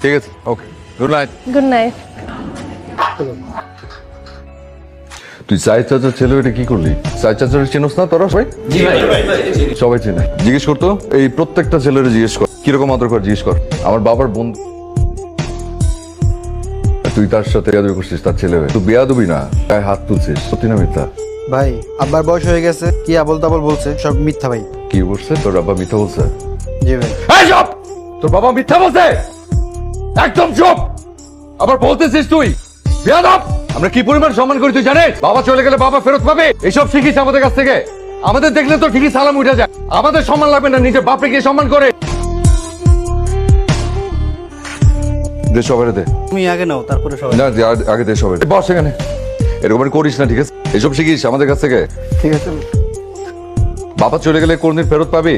ঠিক আছে, ওকে, good night. Good night. তুই সাইদ চাচার ছেলে এটা কি করলি? সাইদ চাচার চিনোস না তোরা সবাই? সবাই চেনে। জিজ্ঞেস করতো এই প্রত্যেকটা ছেলেরে জিজ্ঞেস কর কিরকম আদর কর, জিজ্ঞেস কর। আমার বাবার বন্ধু, তুই তার সাথে বেয়াদবি করছিস, তার ছেলে হয়ে। তুই বেয়াদবি না, গায়ে হাত তুলছিস, সত্যি না মিথ্যা? ভাই আব্বার বয়স হয়ে গেছে, কি আবল তাবল বলছে, সব মিথ্যা ভাই। কি বলছে তোর বাবা? মিথ্যা বলছে? জি ভাই। এই চুপ! তোর বাবা মিথ্যা বলছে? একদম চুপ! আবার বলতেছিস তুই বেয়াদব? আমরা কি পরিমাণ সম্মান করি তুই জানিস? বাবা চলে গেলে বাবা ফেরত পাবে, এসব শিখিস আমাদের কাছ থেকে। আমাদের দেখলে তো ঠিকই সালাম উঠে যায়। আমাদের সম্মান লাগবে না, নিজের বাপকে গিয়ে সম্মান করে দে। সবাই দে। তুমি আগে নাও, তারপরে সবাই। না, আগে দে সবাই। বস এখানে, এরকম করিস না, ঠিক আছে? এসব শিখিস আমাদের কাছ থেকে। ঠিক আছে। বাবা চলে গেলে কোনদিন ফেরত পাবি?